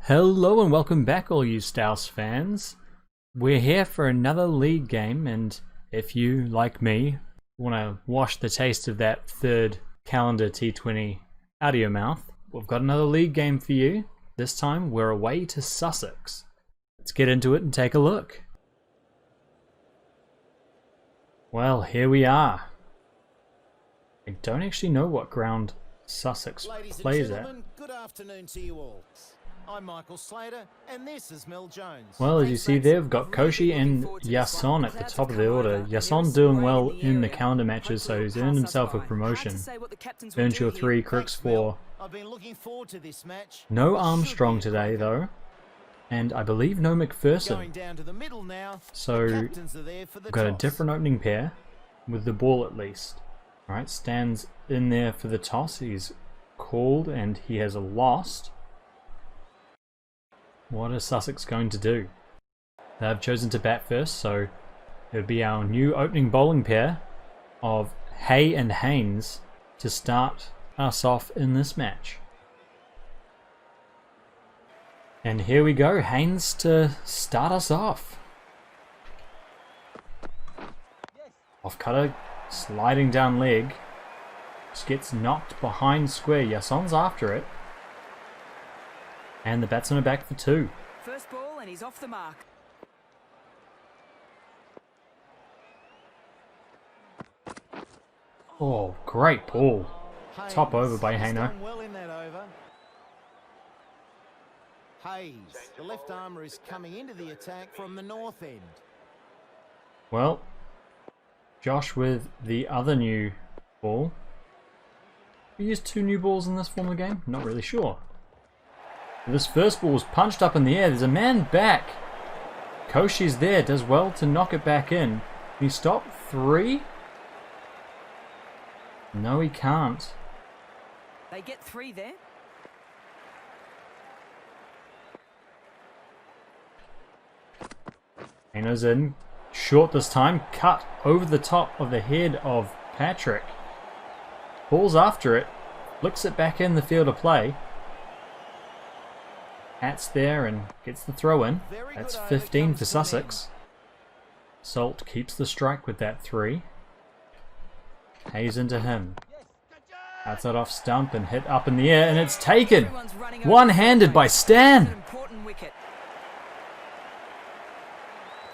Hello and welcome back, all you StAUSCC fans. We're here for another league game, and if you, like me, want to wash the taste of that third calendar T20 out of your mouth, we've got another league game for you. This time we're away to Sussex. Let's get into it and take a look. Well, here we are. I don't actually know what ground Sussex plays at. Good afternoon to you all. I'm Michael Slater, and this is Mel Jones. Well, as you see there, we've got Koshi and Yason at the top of the order. Yason doing well in the calendar matches, so he's earned himself a promotion. Earnshaw 3, Crooks 4. I've been looking forward to this match. No Armstrong today, though. And I believe no McPherson. Going down to the middle now. So, Captains are there for the we've got a toss. different opening pair, with the ball at least. Alright, Stan's in there for the toss. He's called and he has lost. What is Sussex going to do? They've chosen to bat first, so it would be our new opening bowling pair of Hay and Haynes to start us off in this match. And here we go, Haynes to start us off. Off cutter, sliding down leg, just gets knocked behind square. Yason's after it. And the batsmen are back for 2. First ball and he's off the mark. Oh, great ball. Top over by Hayes Haino. done well in that over. Hayes, the left armour, is coming into the attack from the north end. Well, Josh with the other new ball. We used 2 new balls in this form of the game? Not really sure. This first ball was punched up in the air. There's a man back. Koshi's there. Does well to knock it back in. Can he stop 3? No, he can't. They get 3 there. Haino's in. Short this time. Cut over the top of the head of Patrick. Ball's after it. Flicks it back in the field of play. Hat's there and gets the throw in. That's 15 for Sussex. Salt keeps the strike with that 3. Hayes into him. That's it off stump and hit up in the air, and it's taken. One-handed by Stan.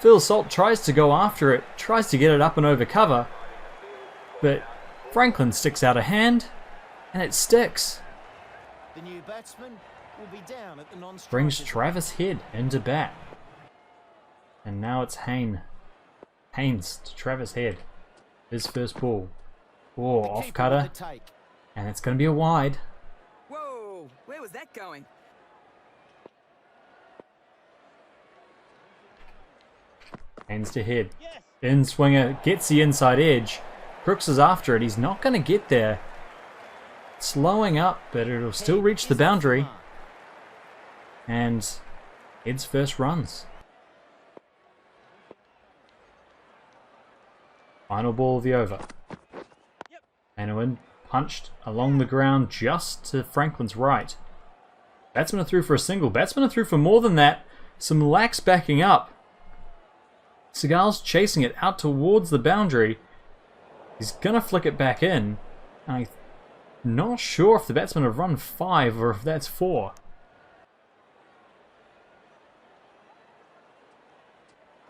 Phil Salt tries to go after it, tries to get it up and over cover, but Franklin sticks out a hand, and it sticks. The new batsman will be down at the non-strikers. Brings Travis Head into bat. And now it's Haynes to Travis Head. His first ball. Oh, off cutter. And it's going to be a wide. Whoa, where was that going? Haynes to Head. In swinger, gets the inside edge. Crooks is after it. He's not going to get there. Slowing up, but it'll still reach the boundary. And Head's first runs. Final ball of the over. Anoin punched along the ground just to Franklin's right. Batsman are through for a single. Batsman are through for more than that. Some lax backing up. Seagal's chasing it out towards the boundary. He's going to flick it back in. I'm not sure if the batsmen have run 5 or if that's 4.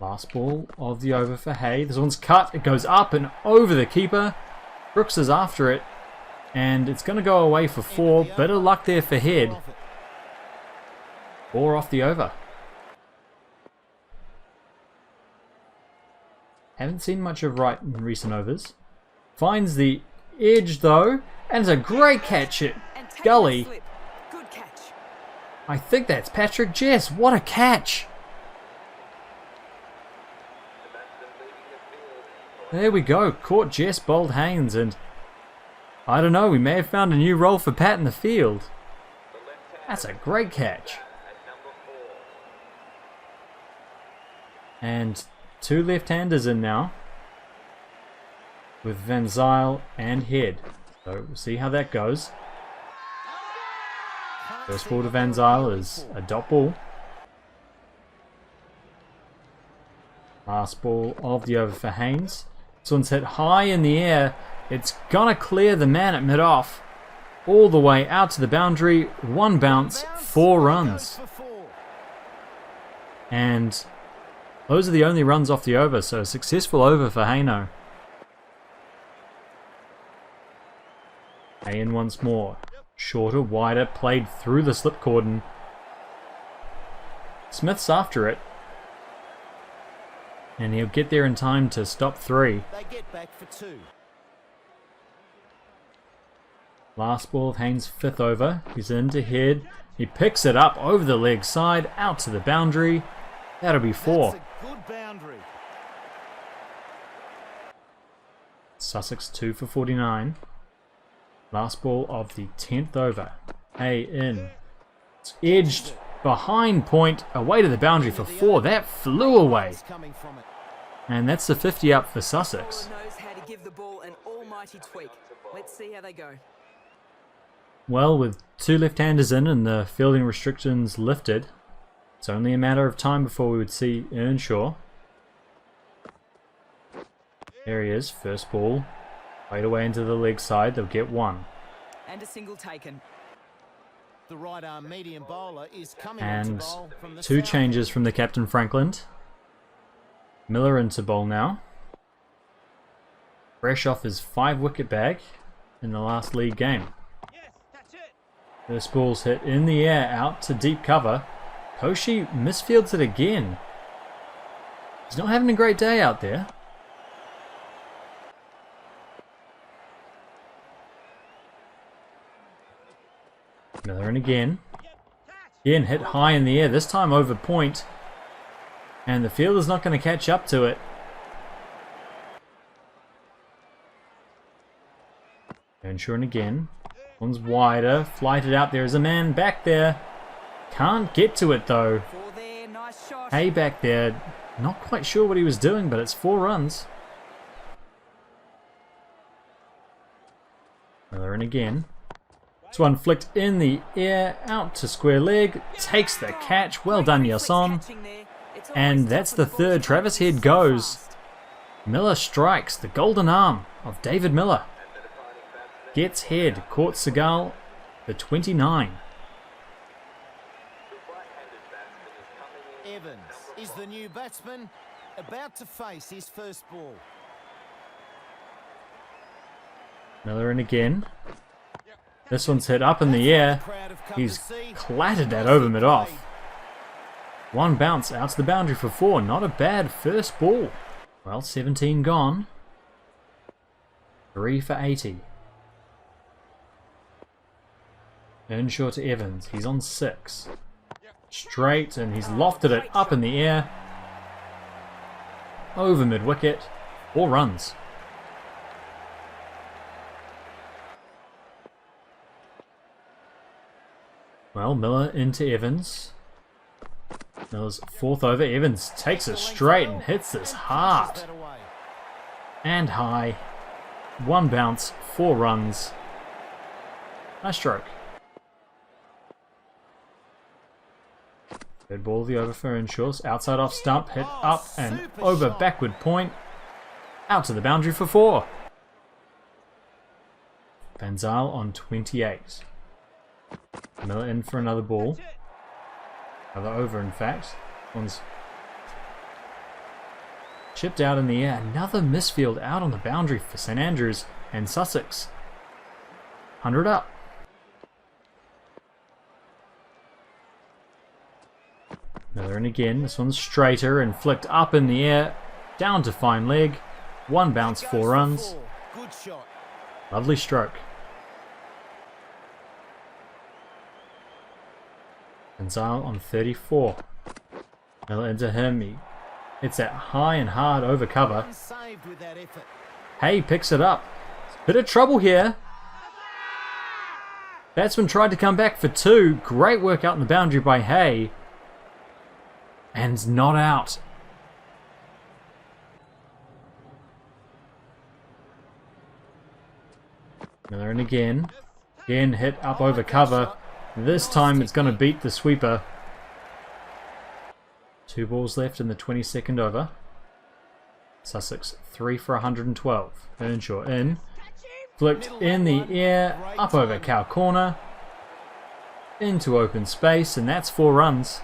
Last ball of the over for Hay. This one's cut. It goes up and over the keeper. Brooks is after it. And it's going to go away for 4. Better luck there for Head. 4 off the over. Haven't seen much of Wright in recent overs. Finds the edge though. And it's a great catch at Gully. Good catch. I think that's Patrick Jess. What a catch! There we go. Caught Jess, bowled Haynes, and I don't know, we may have found a new role for Pat in the field. That's a great catch. And 2 left-handers in now. With Van Zyl and Head. So we'll see how that goes. First ball to Van Zyl is a dot ball. Last ball of the over for Haynes. This one's hit high in the air. It's gonna clear the man at mid-off. All the way out to the boundary. One bounce, 4 runs. And those are the only runs off the over, so a successful over for Haino. In once more. Shorter, wider, played through the slip cordon. Smith's after it. And he'll get there in time to stop 3. They get back for 2. Last ball of Haynes' 5th over. He's in to head. He picks it up over the leg side, out to the boundary. That'll be 4. That's a good boundary. Sussex 2 for 49. Last ball of the 10th over. Hay in. It's edged behind point, away to the boundary for 4. That flew away. Coming from it. And that's the 50 up for Sussex. Bowler knows how to give the ball an almighty tweak. Let's see how they go. Well, with 2 left-handers in and the fielding restrictions lifted, it's only a matter of time before we would see Earnshaw. There he is, first ball. Played away into the leg side, they'll get 1. And a single taken. The right arm medium bowler is coming And to bowl from the 2 south. changes from the captain Franklin. Miller into bowl now. Fresh off his 5-wicket bag in the last league game. First ball's hit in the air out to deep cover. Koshi misfields it again. He's not having a great day out there. Miller in again. Again hit high in the air, this time over point. And the fielder's not going to catch up to it. Earnshaw in again. One's wider, flighted out. There is a man back there. Can't get to it though. 4 there, nice shot. Hay back there. Not quite sure what he was doing, but it's 4 runs. Miller in again. This one flicked in the air, out to square leg. Takes the catch. Well done, Yason. And that's the 3rd. Travis Head goes. Miller strikes the golden arm of David Miller. Gets Head. Caught Seagal. The 29. Evans is the new batsman, about to face his first ball. Miller in again. This one's hit up in the air. He's clattered that over mid-off. 1 bounce out to the boundary for 4. Not a bad first ball. Well, 17 gone. 3 for 80. Earnshaw to Evans. He's on 6. Straight, and he's lofted it up in the air. Over mid-wicket. 4 runs. Well, Miller into Evans. Miller's 4th over. Evans takes it straight and hits this hard. And high. 1 bounce, 4 runs. Nice stroke. Third ball of the over for Earnshaw. Outside off stump, hit up and over backward point. Out to the boundary for 4. Van Zyl on 28. Miller in for another ball. Another over, in fact. One's chipped out in the air. Another misfield out on the boundary for St Andrews and Sussex. 100 up. Miller in again. This one's straighter and flicked up in the air. Down to fine leg. 1 bounce, 4 runs. Good shot. Lovely stroke. Van Zyl on 34. Miller into him. He hits that high and hard over cover. Saved with that effort. Hay picks it up. Bit of trouble here. Batsman tried to come back for 2. Great work out in the boundary by Hay. And not out. Miller in again. Again hit up over cover. This time it's going to beat the sweeper. 2 balls left in the 22nd over. Sussex 3 for 112. Earnshaw in. Flicked in the air, up over cow corner. Into open space, and that's 4 runs.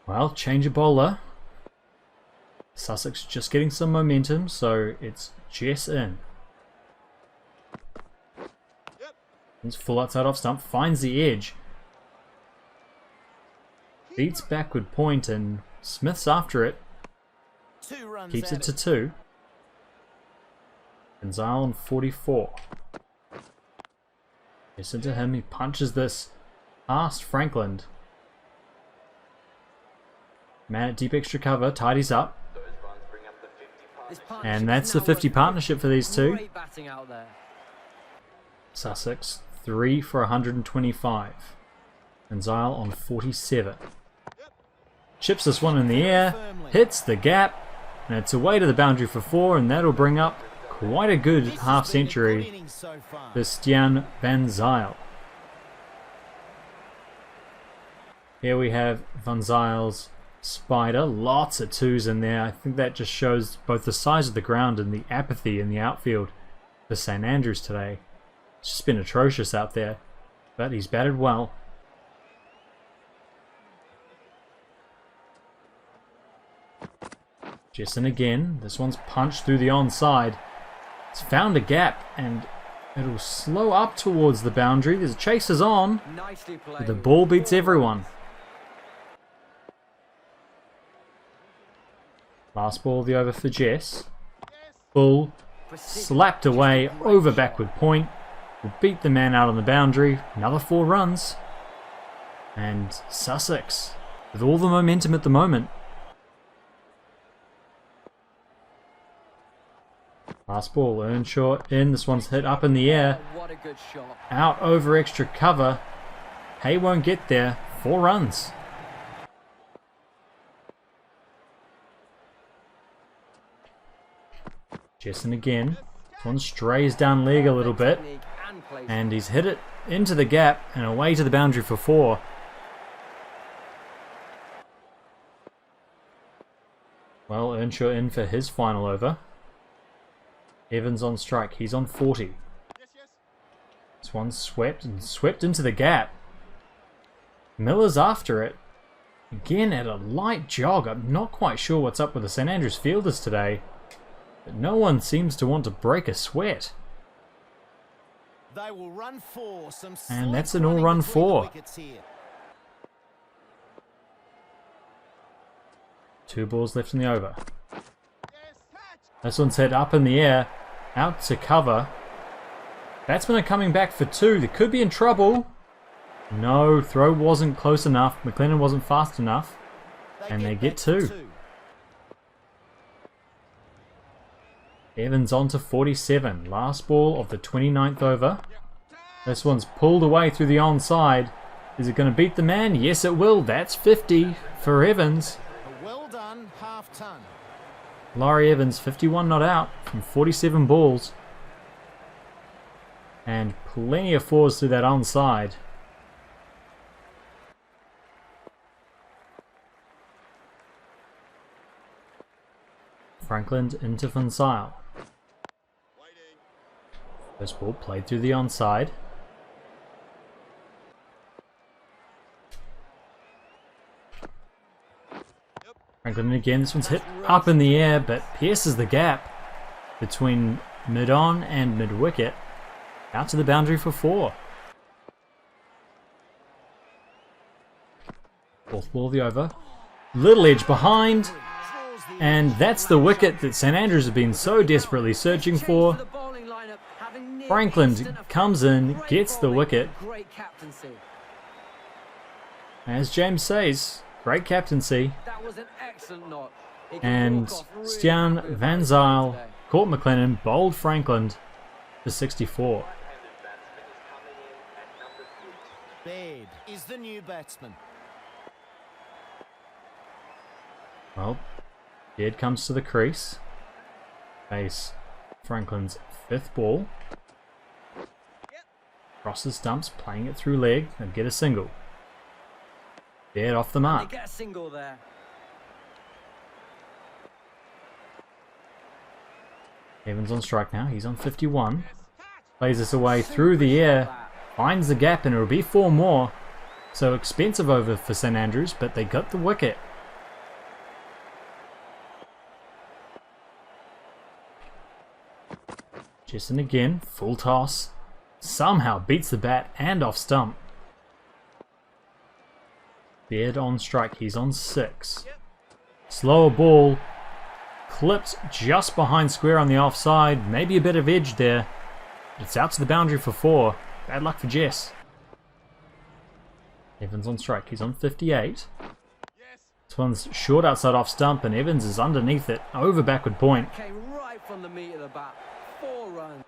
Well, change of bowler. Sussex just getting some momentum, so it's Jess in. It's full outside off stump, finds the edge. Beats backward point, and Smith's after it. 2 runs Keeps it added. to 2. Gonzalo on 44. Yes, into him, he punches this past Franklin. Man at deep extra cover, tidies up. And that's the 50 partnership for these two. Great batting out there. Sussex 3 for 125. Gonzalo on 47. Chips this one in the air, hits the gap, and it's away to the boundary for 4, and that'll bring up quite a good This has half been a good century innings so far. for Stian Van Zyl. Here we have Van Zyl's spider, lots of 2s in there. I think that just shows both the size of the ground and the apathy in the outfield for St Andrews today. It's just been atrocious out there, but he's batted well. Jesson again. This one's punched through the onside. It's found a gap and it'll slow up towards the boundary. There's chasers on. Nicely But played. the ball beats everyone. Last ball of the over for Jess. Bull slapped away over backward point. Will beat the man out on the boundary. Another 4 runs. And Sussex, with all the momentum at the moment. Last ball, Earnshaw in. This one's hit up in the air. What a good shot. Out over extra cover. Hay won't get there. 4 runs. Jesson again. This one strays down leg a little bit. Technique and placement. And he's hit it into the gap and away to the boundary for 4. Well, Earnshaw in for his final over. Evans on strike. He's on 40. This one's swept and swept into the gap. Miller's after it. Again at a light jog. I'm not quite sure what's up with the St Andrews fielders today. But no one seems to want to break a sweat. They will run 4. Some And that's slight an all-run running between the 4. wickets here. 2 balls left in the over. This one's hit up in the air. Out to cover. Batsmen are coming back for 2. They could be in trouble. No, throw wasn't close enough. McLennan wasn't fast enough. And they get back to 2. Evans on to 47. Last ball of the 29th over. This one's pulled away through the onside. Is it going to beat the man? Yes, it will. That's 50 for Evans. A well done half ton. Laurie Evans, 51 not out from 47 balls. And plenty of 4s through that onside. Franklin into Van Zyl. First ball played through the onside. Franklin again, this one's hit up in the air but pierces the gap between mid-on and mid-wicket. Out to the boundary for 4. Fourth ball of the over. Little edge behind. Draws the And that's the wicket that St Andrews have been so desperately searching for. The bowling lineup, having near Franklin instant effect. comes in, Great gets the bowling, wicket. Great captaincy. As James says, great captaincy. That was an excellent knock. He could And walk off really Stian happy with Van that Zyl today. caught McLennan, bowled Franklin for 64. Baird is the new batsman. Well, Beard comes to the crease. Face Franklin's 5th ball. Crosses stumps, playing it through leg, and get a single. Beard off the They mark. get a single there. Evans on strike now, he's on 51. Plays this away through the air, finds the gap, and it'll be 4 more. So expensive over for St Andrews, but they got the wicket. Jesson again, full toss. Somehow beats the bat and off stump. Beard on strike, he's on 6. Slower ball. Clipped just behind square on the offside. Maybe a bit of edge there. It's out to the boundary for 4. Bad luck for Jess. Evans on strike, he's on 58. This one's short outside off stump and Evans is underneath it. Over backward point. Came right from the meat of the bat. 4 runs.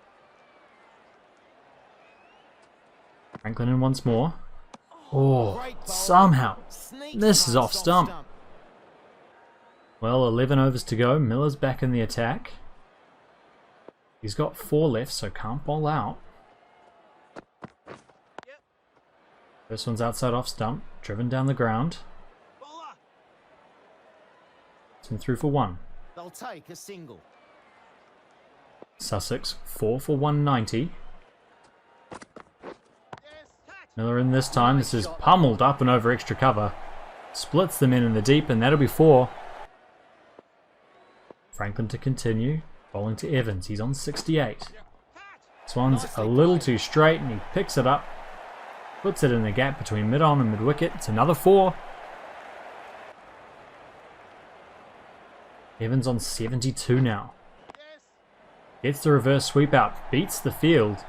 Franklin in once more. Oh, somehow. This is off stump. Well, 11 overs to go. Miller's back in the attack. He's got 4 left, so can't bowl out. This one's outside off stump, driven down the ground. This one through for 1. They'll take a single. Sussex 4 for 190. Miller in this time. This is pummeled up and over extra cover. Splits them in the deep, and that'll be 4. Franklin to continue. Bowling to Evans. He's on 68. This one's a little too straight, and he picks it up. Puts it in the gap between mid-on and mid-wicket. It's another 4. Evans on 72 now. Gets the reverse sweep out. Beats the field.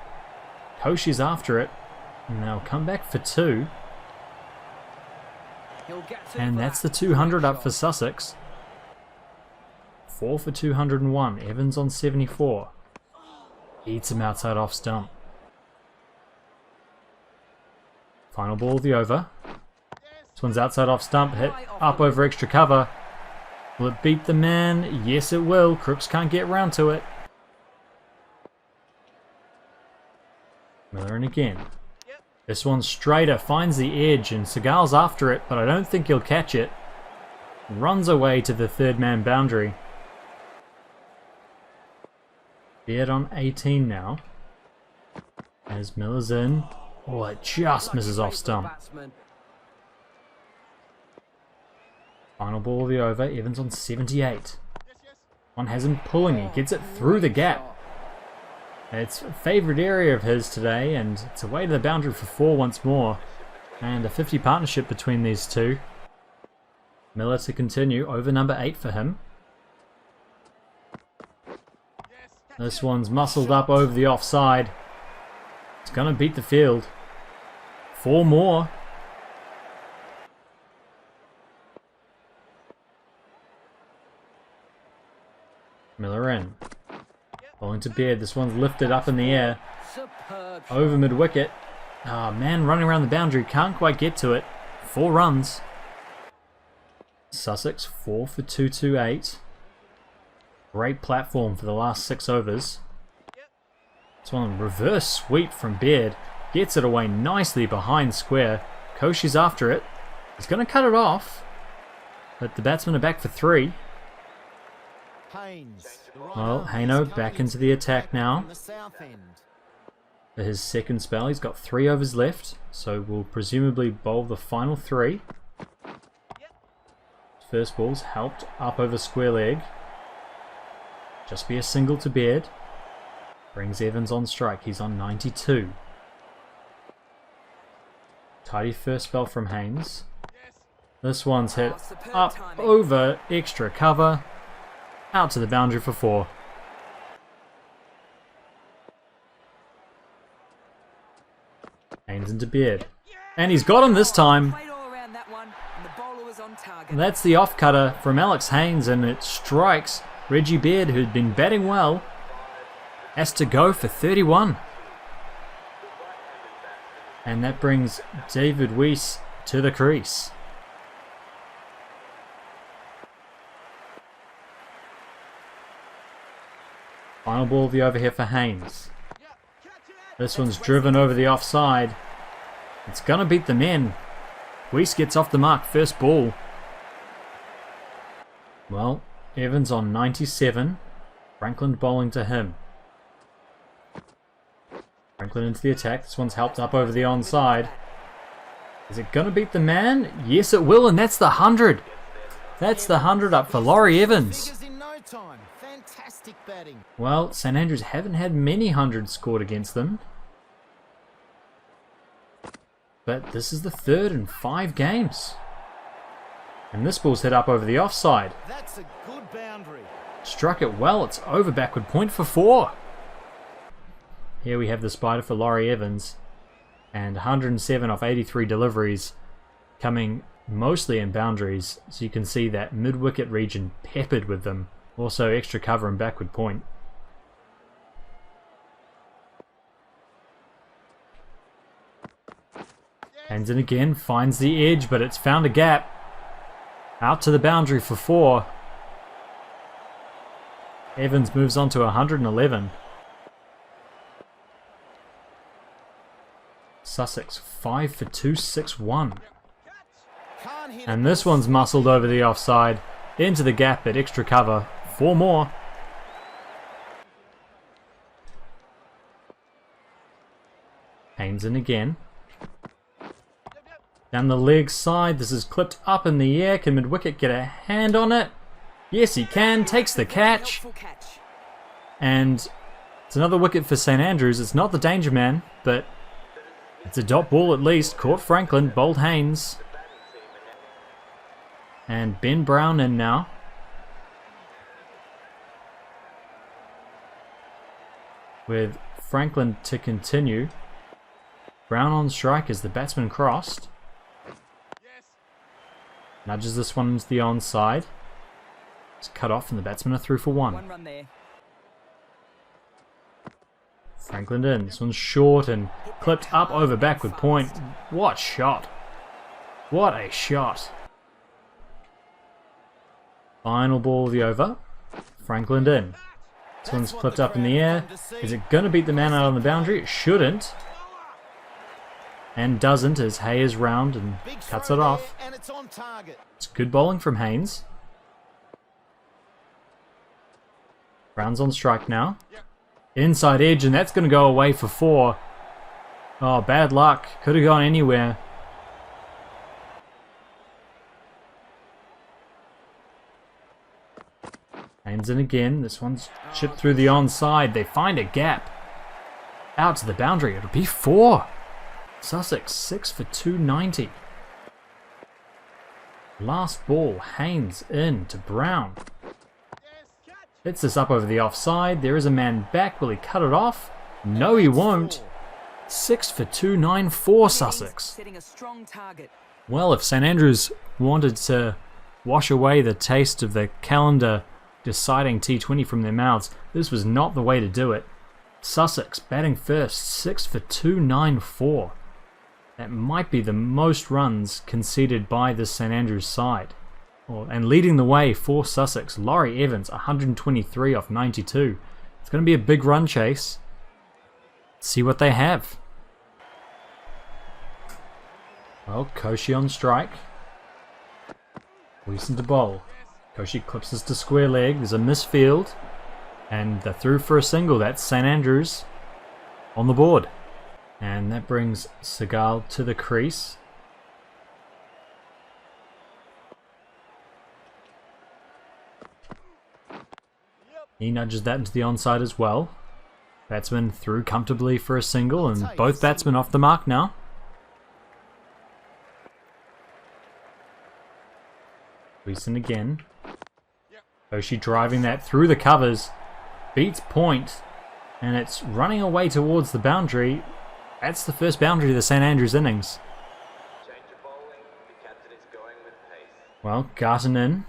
Koshi's after it. And they'll come back for 2. And that's the 200 up for Sussex. 4 for 201. Evans on 74. Eats him outside off stump. Final ball of the over. This one's outside off stump. Hit up over extra cover. Will it beat the man? Yes, it will. Crooks can't get round to it. Miller in again. This one's straighter, finds the edge, and Seagal's after it, but I don't think he'll catch it. Runs away to the 3rd man boundary. Beard on 18 now. As Miller's in. Oh, it just misses off stump. Final ball of the over. Evans on 78. One has him pulling. He gets it through the gap. It's a favourite area of his today, and it's away to the boundary for 4 once more. And a 50 partnership between these two. Miller to continue. Over number 8 for him. This one's muscled up over the offside. It's going to beat the field. 4 more. Miller in. Bowling to Beard. This one's lifted up in the air. Over mid-wicket. Ah, man running around the boundary. Can't quite get to it. 4 runs. Sussex 4 for 228. Great platform for the last 6 overs. This one reverse sweep from Beard. Gets it away nicely behind square. Koshi's after it. He's going to cut it off. But the batsmen are back for 3. Well, Haino back into the attack now. For his second spell, he's got 3 overs left, so we'll presumably bowl the final 3. First ball's helped up over square leg. Just be a single to Beard. Brings Evans on strike, he's on 92. Tidy first spell from Haynes. This one's hit up over extra cover. Out to the boundary for 4. Haynes into Beard. And he's got him this time. And that's the off cutter from Alex Haynes, and it strikes Reggie Beard, who'd been batting well. Has to go for 31. And that brings David Weiss to the crease. Final ball of the over here for Haynes. This one's driven over the offside. It's gonna beat the men. Weiss gets off the mark, first ball. Well, Evans on 97. Franklin bowling to him. Franklin into the attack. This one's helped up over the onside. Is it gonna beat the man? Yes, it will, and that's the 100. That's the 100 up for Laurie Evans. Figures in no time. Fantastic batting. Well, St Andrews haven't had many hundreds scored against them. But this is the third in 5 games. And this ball's hit up over the offside. That's a good boundary. Struck it well, it's over backward point for 4. Here we have the spider for Laurie Evans. And 107 off 83 deliveries, coming mostly in boundaries. So you can see that mid-wicket region peppered with them. Also extra cover and backward point. Hands in again, finds the edge, but it's found a gap. Out to the boundary for 4. Evans moves on to 111. Sussex 5 for 261. And this one's muscled over the offside, into the gap at extra cover. 4 more. Haynes in again. Down the leg side, this is clipped up in the air. Can mid-wicket get a hand on it? Yes, he can. Takes the catch. And it's another wicket for St Andrews. It's not the danger man, but it's a dot ball at least. Caught Franklin, bowled Haynes. And Ben Brown in now. With Franklin to continue. Brown on strike as the batsman crossed. Nudges this one into the onside. It's cut off and the batsmen are through for 1. 1 run there. Franklin in. This one's short and clipped up over backward point. What shot. What a shot. Final ball of the over. Franklin in. This one's clipped up in the air. Is it going to beat the man out on the boundary? It shouldn't. And doesn't as Hay is round and cuts it off. And it's on target. It's good bowling from Haynes. Brown's on strike now. Inside edge, and that's going to go away for 4. Oh, bad luck. Could have gone anywhere. Haynes in again. This one's chipped through the onside. They find a gap. Out to the boundary. It'll be 4. Sussex 6 for 290. Last ball, Haynes in to Brown. Hits this up over the offside. There is a man back. Will he cut it off? No, he won't. 6 for 294 Sussex. Setting a strong target. Well, if St Andrews wanted to wash away the taste of the calendar deciding T20 from their mouths, this was not the way to do it. Sussex batting first, 6 for 294. That might be the most runs conceded by this St Andrews side. And leading the way for Sussex, Laurie Evans, 123 off 92. It's going to be a big run chase. See what they have. Well, Koshi on strike. Wilson to bowl. Koshi clips this to square leg. There's a misfield. And they're through for a single. That's St Andrews on the board. And that brings Segal to the crease. He nudges that into the onside as well. Batsman through comfortably for a single, and both batsmen off the mark now. Wilson again. Koshi driving that through the covers. Beats point, and it's running away towards the boundary. That's the first boundary of the St Andrews innings. Well, Garton in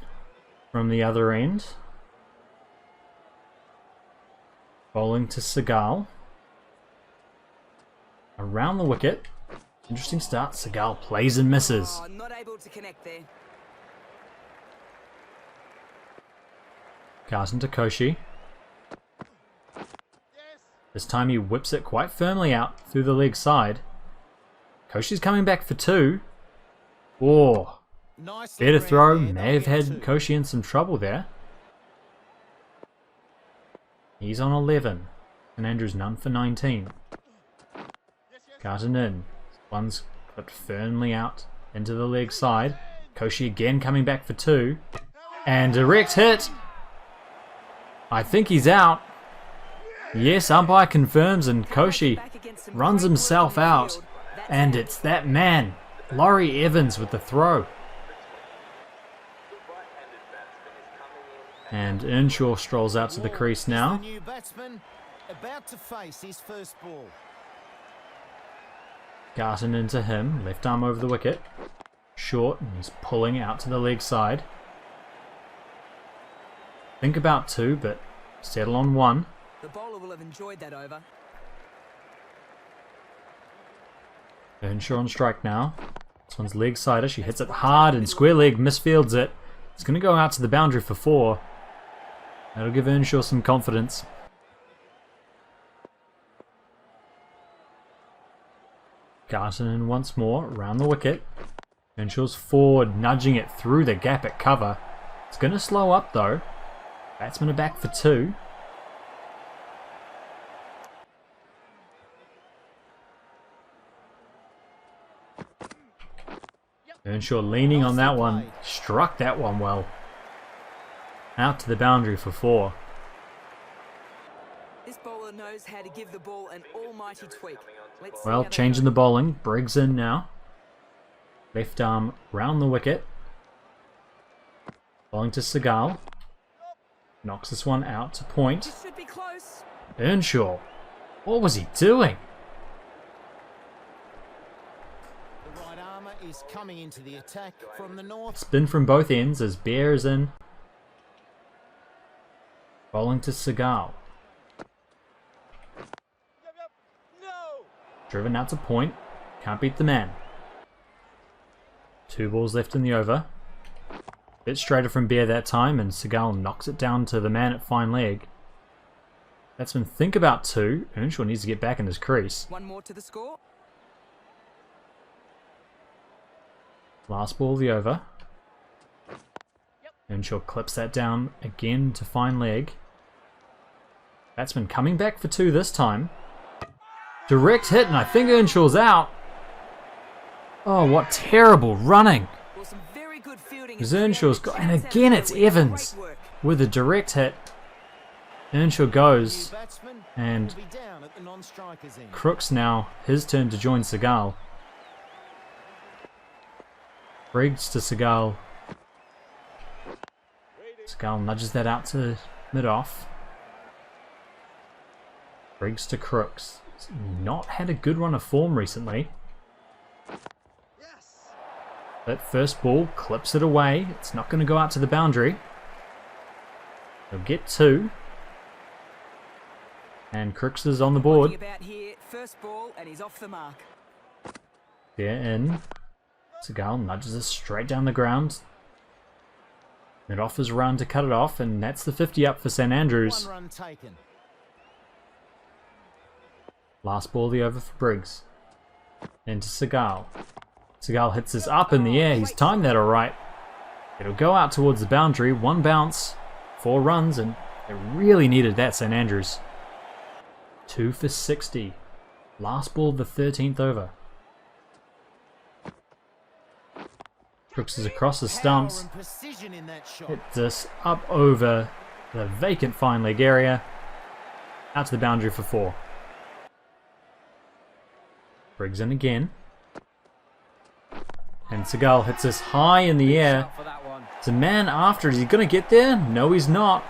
from the other end. Bowling to Segal. Around the wicket. Interesting start. Segal plays and misses. Oh, not able to connect there. Garton to Koshi. This time he whips it quite firmly out through the leg side. Koshi's coming back for 2. Oh, Nicely better round throw. there, May they'll have get had 2. Koshi in some trouble there. He's on 11. And Andrew's none for 19. Garten in. One's clipped firmly out into the leg side. Koshi again coming back for 2. And direct hit. I think he's out. Yes, umpire confirms and Koshi runs himself out. And it's that man, Laurie Evans, with the throw. And Earnshaw strolls out to the crease now. The new batsman about to face his first ball. Garten into him, left arm over the wicket. Short, and he's pulling out to the leg side. Think about 2, but settle on 1. The bowler will have enjoyed that over. Earnshaw on strike now. This one's leg sider. She hits it hard and square leg misfields it. It's going to go out to the boundary for 4. That'll give Earnshaw some confidence. Garten in once more, around the wicket. Earnshaw's forward, nudging it through the gap at cover. It's going to slow up though. Batsmen are back for 2. Earnshaw leaning on that one, struck that one well. Out to the boundary for 4. This bowler knows how to give the ball an almighty tweak. Let's see Well, how they changing go. the bowling. Briggs in now. Left arm round the wicket. Bowling to Seagal. Knocks this one out to point. This should be close. Earnshaw. What was he doing? The right armour is coming into the attack from the north. Spin from both ends as Bear is in. Bowling to Seagal. Driven out to point. Can't beat the man. 2 balls left in the over. Bit straighter from Bear that time, and Seagal knocks it down to the man at fine leg. Batsman think about 2. Earnshaw needs to get back in his crease. 1 more to the score. Last ball of the over. Earnshaw clips that down again to fine leg. Batsman coming back for 2 this time. Direct hit, and I think Earnshaw's out. Oh, what terrible running. Well, some very good fielding. Because Earnshaw's got, and again it's Evans with a direct hit. Earnshaw goes, New batsman and will be down at the non-strikers end. Crooks now, his turn to join Seagal. Briggs to Seagal. Seagal nudges that out to mid-off. Briggs to Crooks. He's not had a good run of form recently. That first ball clips it away. It's not going to go out to the boundary. He'll get 2. And Crooks is on the board. About here, first ball, and he's off the mark. They're in. Seagal nudges it straight down the ground. Mid off his run to cut it off, and that's the 50 up for St Andrews. 1 run taken. Last ball of the over for Briggs. Into Seagal. Seagal hits this up in the air. He's timed that alright. It'll go out towards the boundary. 1 bounce, 4 runs, and they really needed that, St Andrews. 2 for 60. Last ball of the 13th over. Crooks is across the stumps. Power and precision in that shot. Hit this up over the vacant fine leg area. Out to the boundary for 4. Briggs in again. And Seagal hits this high in the air. For that one. It's a man after. Is he going to get there? No, he's not.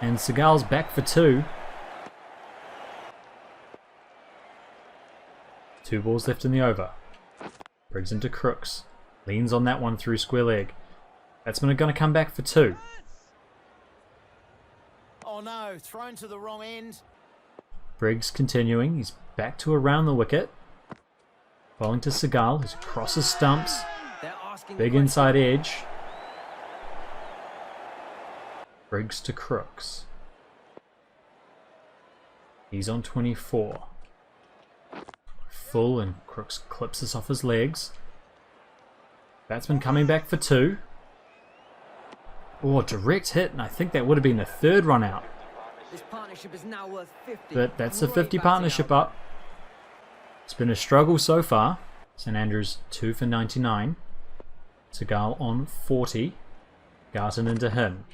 And Seagal's back for 2. 2 balls left in the over. Briggs into Crooks. Leans on that one through square leg. Batsmen are going to come back for 2. Oh no, thrown to the wrong end. Briggs continuing. He's back to around the wicket. Bowling to Seagal, who's across his stumps. They're asking Big the inside edge. Briggs to Crooks. He's on 24. Full, and Crooks clips this off his legs. Batsman coming back for 2. Oh, direct hit, and I think that would have been the 3rd run out. This partnership is now worth 50. But that's the Great 50 batting partnership output. up. It's been a struggle so far. St Andrews 2 for 99. Seagal on 40. Garton into him.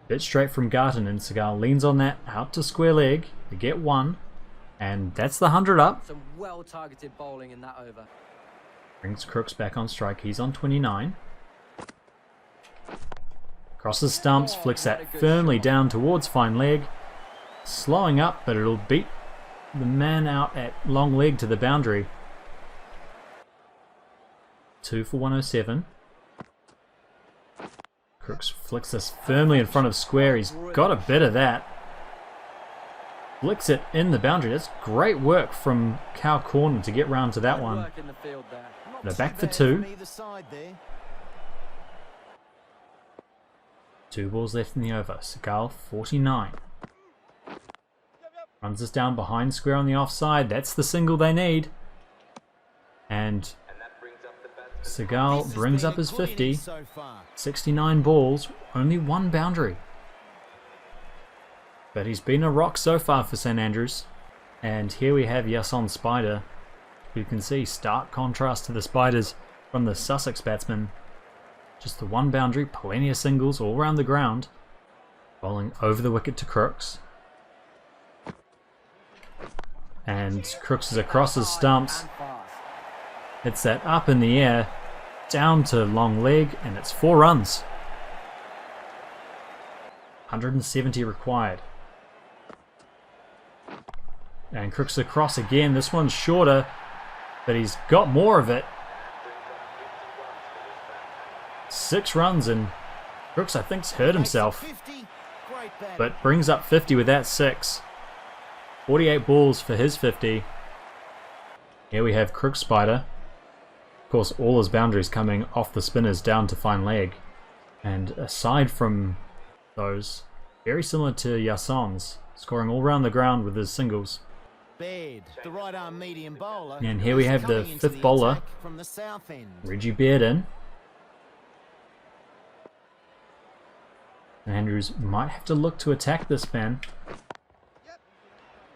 Bit straight from Garton, and Seagal leans on that out to square leg. They get 1. And that's the 100 up. Some well-targeted bowling in that over. Brings Crooks back on strike. He's on 29. Crosses stumps, flicks that firmly down towards fine leg. Slowing up, but it'll beat the man out at long leg to the boundary. 2 for 107. Crooks flicks this firmly in front of square. He's got a bit of that. Flicks it in the boundary. That's great work from Cow Corner to get round to that one. Work in the field there. They're back for 2. Either side there. 2 balls left in the over. Seagal 49. Runs us down behind square on the offside. That's the single they need. And Seagal brings up his 50. So far. 69 balls, only 1 boundary. But he's been a rock so far for St Andrews. And here we have Yason Spider. You can see stark contrast to the Spiders from the Sussex batsman. Just the 1 boundary, plenty of singles all around the ground. Bowling over the wicket to Crooks. And Crooks is across his stumps. Hits that up in the air, down to long leg, and it's 4 runs. 170 required. And Crooks across again. This one's shorter, but he's got more of it. 6 runs, and Crooks, I think, has hurt himself, but brings up 50 with that 6. 48 balls for his 50. Here we have Crooks Spider. Of course, all his boundaries coming off the spinners down to fine leg. And aside from those, very similar to Yason's, scoring all around the ground with his singles. Baird, the right arm medium bowler. And here we have the coming into 5th the bowler, attack from the south end. Reggie Baird in. Andrews might have to look to attack this man,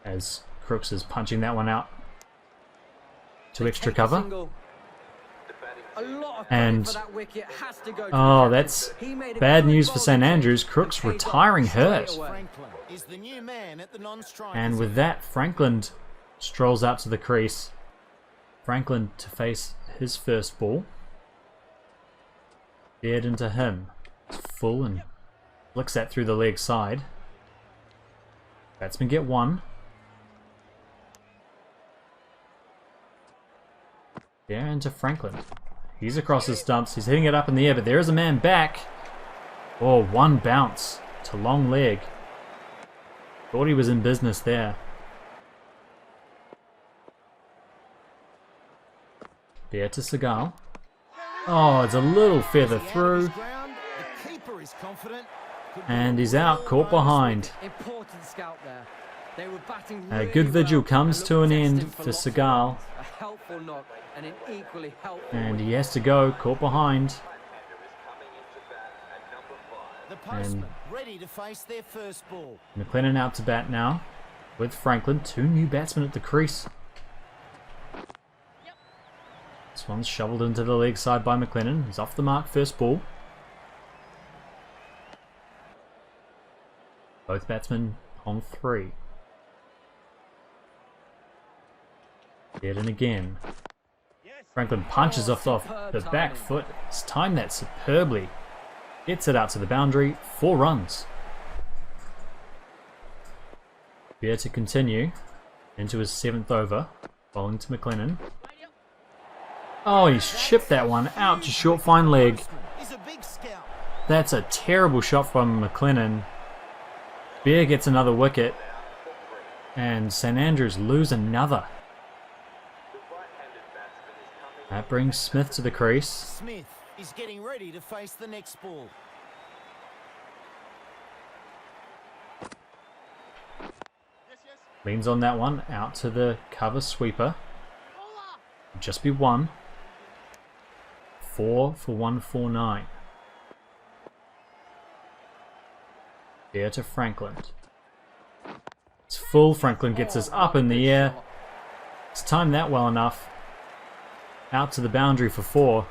as Crooks is punching that one out to extra cover. And oh, that's bad news for St Andrews. Crooks retiring hurt. Franklin is the new man at the non-strike. And with that, Franklin strolls out to the crease. Franklin to face his first ball. Baird into him. It's full and flicks that through the leg side. Batsmen get 1. There into Franklin. He's across his stumps. He's hitting it up in the air, but there is a man back. Oh, 1 bounce to long leg. Thought he was in business there. There to Seagal. Oh, it's a little feather through. The keeper is confident. And he's out, caught behind. Important scout there. They were batting A really good vigil well comes and to looked an end destined for lots of Seagal. runs. A helpful knock and an equally helpful And win. he has to go, caught behind. The postman ready to face their first ball. McLennan out to bat now with Franklin. 2 new batsmen at the crease. This one's shoveled into the leg side by McLennan. He's off the mark, first ball. Both batsmen on 3. Get in again. Franklin punches off the back foot. He's timed that superbly. Gets it out to the boundary. 4 runs. Beer to continue into his 7th over. Bowling to McLennan. Oh, he's chipped that one out to short fine leg. He's a big scout. That's a terrible shot from McLennan. Beer gets another wicket. And St Andrews lose another. That brings Smith to the crease. Smith is getting ready to face the next ball. Leans on that one, out to the cover sweeper. Just be one. 4 for 149. There to Franklin. It's full. Franklin gets us up in the air. It's timed that well enough. Out to the boundary for 4.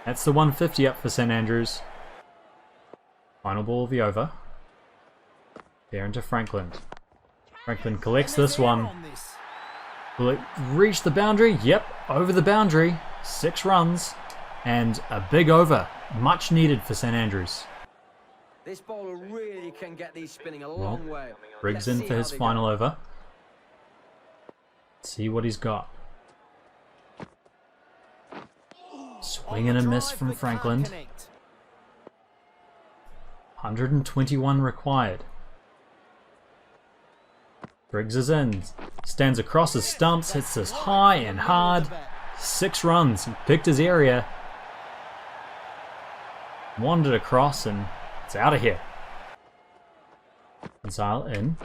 That's the 150 up for St Andrews. Final ball of the over. There into Franklin. Franklin collects this one. Will it reach the boundary? Yep, over the boundary. 6 runs and a big over. Much needed for St Andrews. This bowler really can get these spinning a long way. Briggs in for his final over. See what he's got. Swing and a miss from Franklin. 121 required. Briggs is in. Stands across his stumps, hits this high and hard. 6 runs. He picked his area. Wandered across and it's out of here. Zile in.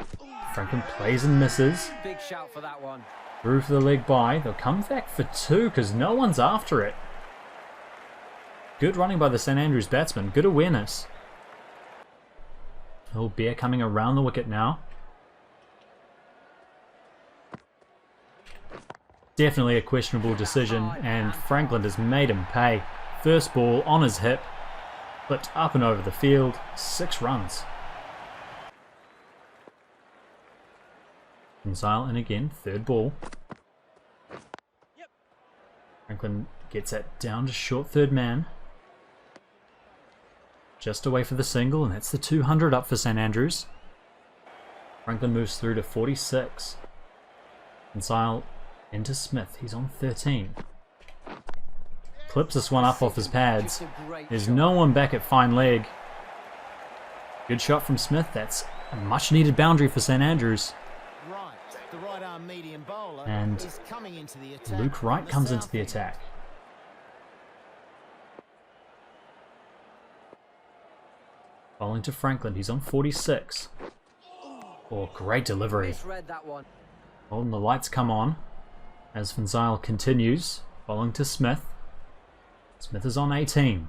Franklin plays and misses. Big shout for that one. Through for the leg by. They'll come back for 2 because no one's after it. Good running by the St Andrews batsman. Good awareness. Little Bear coming around the wicket now. Definitely a questionable decision, and Franklin has made him pay. First ball on his hip. Flipped up and over the field. 6 runs. Zile in again. Third ball. Franklin gets that down to short third man. Just away for the single, and that's the 200 up for St Andrews. Franklin moves through to 46. And Zile into Smith. He's on 13. Clips this one up off his pads. There's no one back at fine leg. Good shot from Smith. That's a much needed boundary for St Andrews. The right arm medium bowler And is coming into the attack. Luke Wright comes into the attack. Bowling to Franklin. He's on 46. Oh, great delivery. Misread that one. Oh, and the lights come on as Van Zyl continues. Bowling to Smith. Smith is on 18.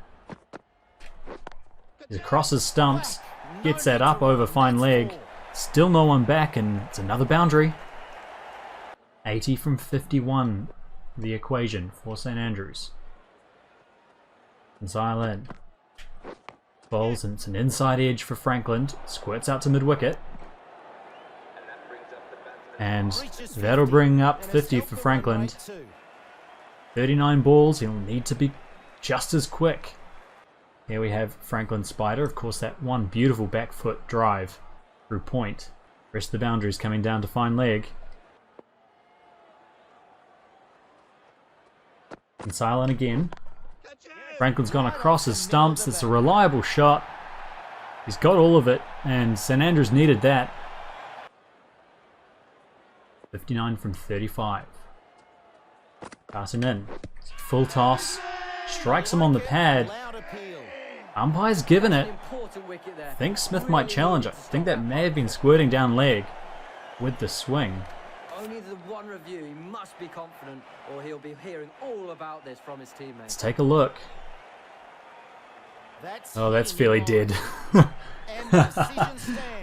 He's across his stumps. Gets that up over fine leg. Still no one back, and it's another boundary. 80 from 51, the equation for St Andrews. Van Zyl in. Bowls, and it's an inside edge for Franklin. Squirts out to mid-wicket. And that'll bring up 50 for Franklin. 39 balls, he'll need to be just as quick. Here we have Franklin Spider. Of course, that one beautiful back foot drive through point. Rest of the boundaries coming down to fine leg. And silent again. Franklin's gone across his stumps. It's a reliable shot. He's got all of it, and St Andrews needed that. 59 from 35. Passing in. Full toss. Strikes him on the pad. Umpire's given it. I think Smith might challenge. I think that may have been squirting down leg with the swing. Only the one review. He must be confident, or he'll be hearing all about this from his teammates. Let's take a look. Oh, that's fairly dead.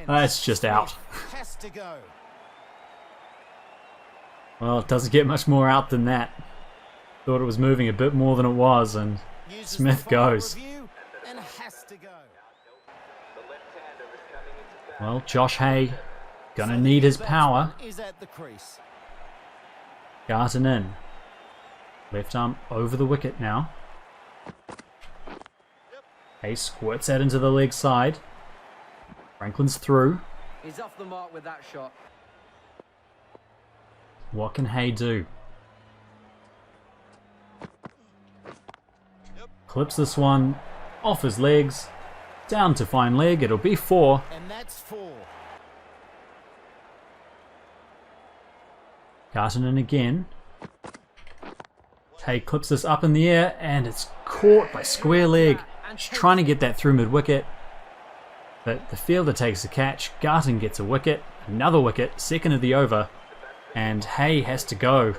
That's just out. Well, it doesn't get much more out than that. Thought it was moving a bit more than it was, and Smith goes. Well, Josh Hay gonna need his power. Garton in. Left arm over the wicket now. Hay squirts out into the leg side. Franklin's through. He's off the mark with that shot. What can Hay do? Clips this one off his legs. Down to fine leg. It'll be 4. And that's 4. Garton in again. Hay clips this up in the air, and it's caught by square leg. Just trying to get that through mid-wicket. But the fielder takes the catch. Garton gets a wicket, Another wicket, second of the over, and Hay has to go.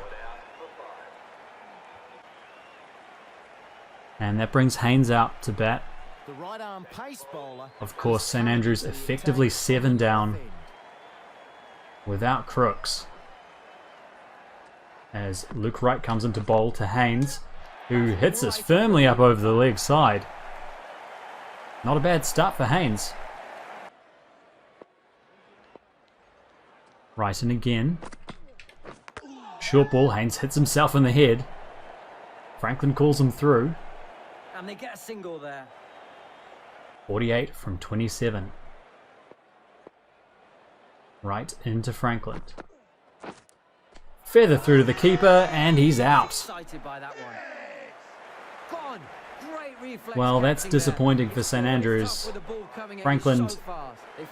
And that brings Haynes out to bat. The right arm pace bowler. Of course, St Andrews effectively 7 down without Crooks. As Luke Wright comes into bowl to Haynes, who hits this firmly up over the leg side. Not a bad start for Haynes. Right in again. Short ball, Haynes hits himself in the head. Franklin calls him through. And they get a single there. 48 from 27. Right into Franklin. Feather through to the keeper, and he's out. Excited by that one. Gone. Great reflex Well, that's catching there. disappointing for St Andrews. Franklin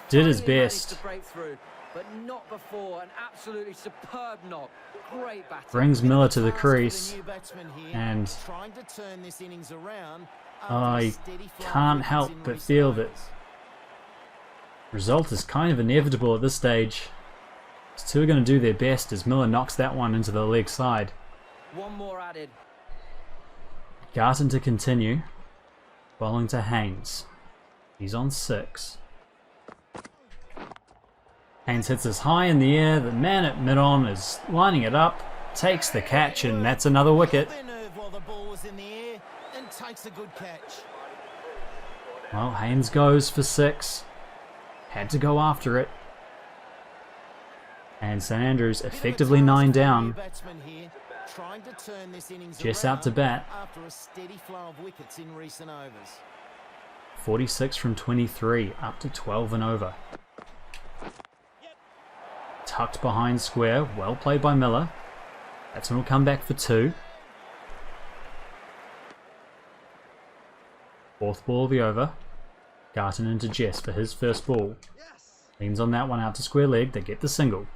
did his best. To break through, but not before. An absolutely superb knock. Great batting. Brings Miller to the crease, New batsman here, and trying to turn this innings around I can't help but feel that result is kind of inevitable at this stage. These two are going to do their best as Miller knocks that one into the leg side. One more added. Garton to continue. Bowling to Haynes. He's on 6. Haynes hits this high in the air. The man at mid-on is lining it up. Takes the catch, and that's another wicket. Their nerve while the ball was in the air and takes a good catch. Well, Haynes goes for 6. Had to go after it. And St Andrews effectively 9 down. Jess out to bat. After a steady flow of wickets in recent overs. 46 from 23, up to 12 and over. Tucked behind square, well played by Miller. That's when we'll come back for 2. Fourth ball of the over. Garton into Jess for his first ball. Leans on that one out to square leg, they get the single.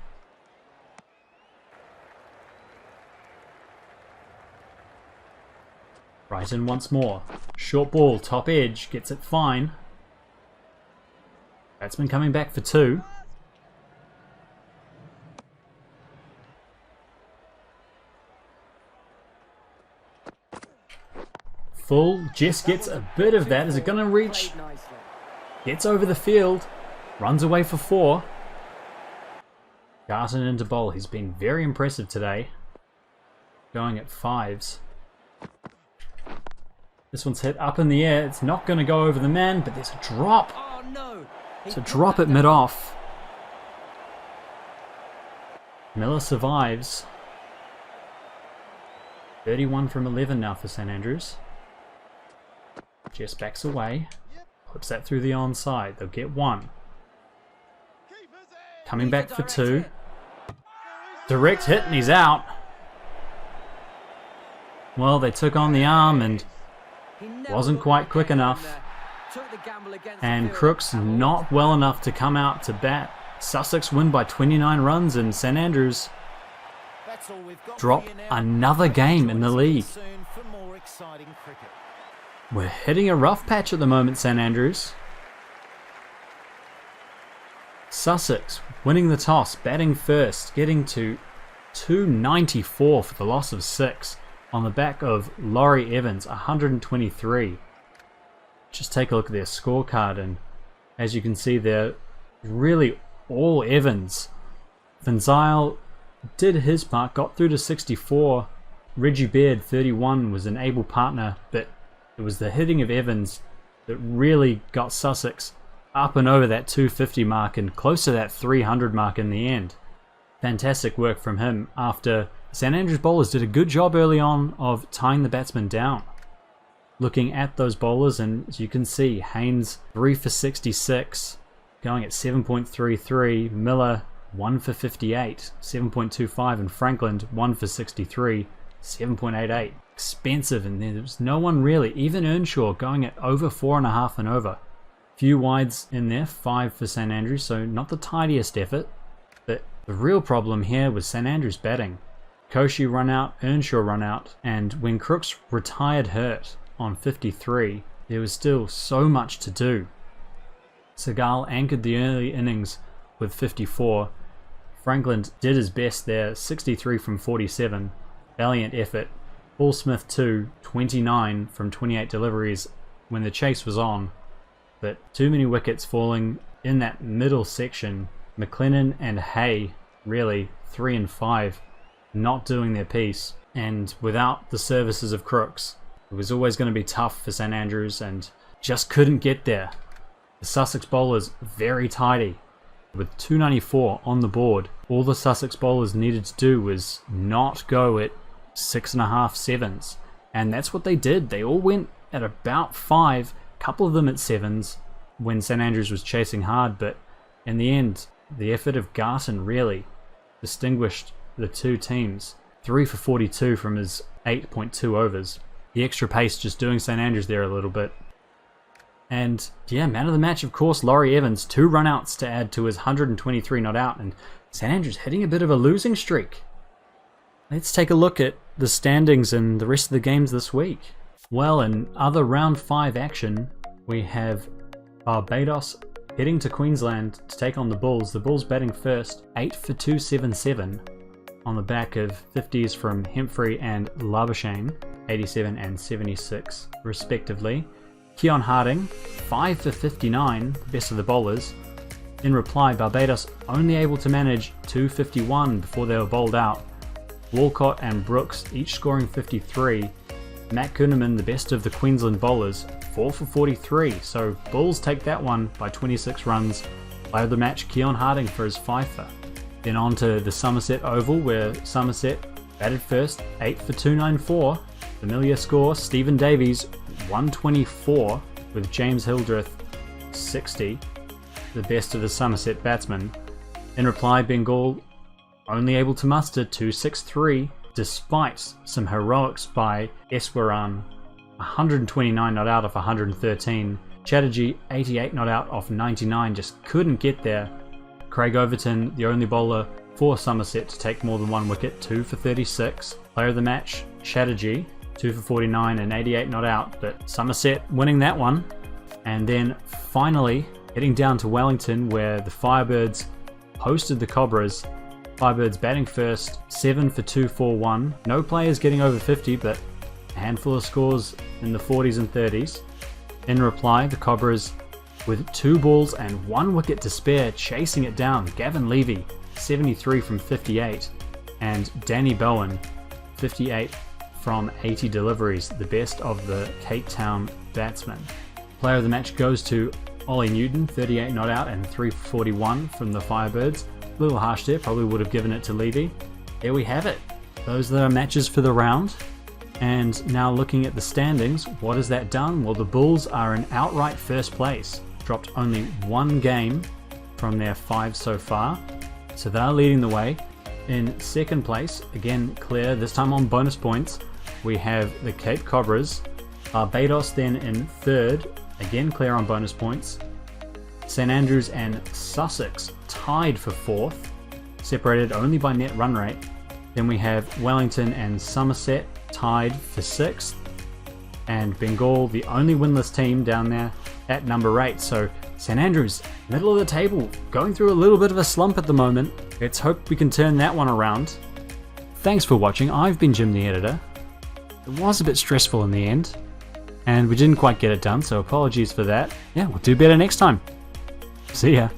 Right in once more. Short ball, top edge, gets it fine. Batsman coming back for 2. Full. Jess gets a bit of that. Is it going to reach? Gets over the field. Runs away for 4. Garton into bowl. He's been very impressive today. Going at 5s. This one's hit up in the air. It's not going to go over the man, but there's a drop. Oh no! It's a drop at mid-off. Miller survives. 31 from 11 now for St Andrews. Jess backs away. Clips that through the onside. They'll get 1. Coming back for 2. Direct hit and he's out. Well, they took on the arm and wasn't quite quick enough. And Crooks not well enough to come out to bat. Sussex win by 29 runs and St Andrews drop another game in the league. We're hitting a rough patch at the moment, St Andrews. Sussex winning the toss, batting first, getting to 294 for the loss of 6 on the back of Laurie Evans, 123. Just take a look at their scorecard, and as you can see, they're really all Evans. Van Zyl did his part, got through to 64. Reggie Baird, 31, was an able partner, but it was the hitting of Evans that really got Sussex up and over that 250 mark and close to that 300 mark in the end. Fantastic work from him after St Andrews bowlers did a good job early on of tying the batsman down. Looking at those bowlers, and as you can see, Haynes 3 for 66, going at 7.33, Miller 1 for 58, 7.25, and Franklin 1 for 63, 7.88. Expensive, and there's no one really, even Earnshaw going at over 4.5 and over. Few wides in there, 5 for St Andrews, so not the tidiest effort. But the real problem here was St Andrews batting. Koshi run out, Earnshaw run out, and when Crooks retired hurt on 53, there was still so much to do. Segal anchored the early innings with 54. Franklin did his best there, 63 from 47. Valiant effort. Paul Smith too, 29 from 28 deliveries when the chase was on. But too many wickets falling in that middle section. McLennan and Hay, really, 3 and 5, not doing their piece. And without the services of Crooks, it was always going to be tough for St Andrews and just couldn't get there. The Sussex bowlers very tidy. With 294 on the board, all the Sussex bowlers needed to do was not go at 6.5 sevens. And that's what they did. They all went at about 5, a couple of them at 7s when St Andrews was chasing hard, but in the end, the effort of Garton really distinguished the two teams. 3 for 42 from his 8.2 overs. The extra pace just doing St Andrews there a little bit. And yeah, man of the match, of course, Laurie Evans, 2 run-outs to add to his 123 not out, and St Andrews hitting a bit of a losing streak. Let's take a look at the standings and the rest of the games this week. Well, in other round 5 action, we have Barbados heading to Queensland to take on the Bulls. The Bulls batting first, 8 for 277 on the back of 50s from Hemphrey and Labuschagne, 87 and 76 respectively. Keon Harding, 5 for 59, the best of the bowlers. In reply, Barbados only able to manage 251 before they were bowled out. Walcott and Brooks each scoring 53. Matt Kuhneman, the best of the Queensland bowlers, 4 for 43, so Bulls take that one by 26 runs. Player of the match, Keon Harding for his fifer. Then on to the Somerset Oval, where Somerset batted first, 8 for 294. Familiar score, Stephen Davies, 124, with James Hildreth, 60, the best of the Somerset batsmen. In reply, Bengal only able to muster 263, despite some heroics by Eswaran, 129 not out off 113. Chatterjee, 88 not out off 99, just couldn't get there. Craig Overton, the only bowler for Somerset to take more than 1 wicket, 2 for 36. Player of the match, Chatterjee, 2 for 49 and 88 not out, but Somerset winning that one. And then finally heading down to Wellington, where the Firebirds hosted the Cobras. Firebirds batting first, 7 for 241. No players getting over 50, but a handful of scores in the 40s and 30s. In reply, the Cobras, with 2 balls and 1 wicket to spare, chasing it down. Gavin Levy, 73 from 58, and Danny Bowen, 58 from 80 deliveries, the best of the Cape Town batsmen. Player of the match goes to Ollie Newton, 38 not out and 3 for 41 from the Firebirds. A little harsh there, probably would have given it to Levy. There we have it. Those are the matches for the round. And now looking at the standings, what has that done? Well, the Bulls are in outright first place. Dropped only 1 game from their 5 so far. So they're leading the way. In second place, again clear, this time on bonus points, we have the Cape Cobras. Barbados then in third, again clear on bonus points. St Andrews and Sussex tied for 4th, separated only by net run rate. Then we have Wellington and Somerset tied for 6th. And Bengal, the only winless team down there at number 8. So St Andrews, middle of the table, going through a little bit of a slump at the moment. Let's hope we can turn that one around. Thanks for watching. I've been Jim, the editor. It was a bit stressful in the end, and we didn't quite get it done, so apologies for that. Yeah, we'll do better next time. See ya.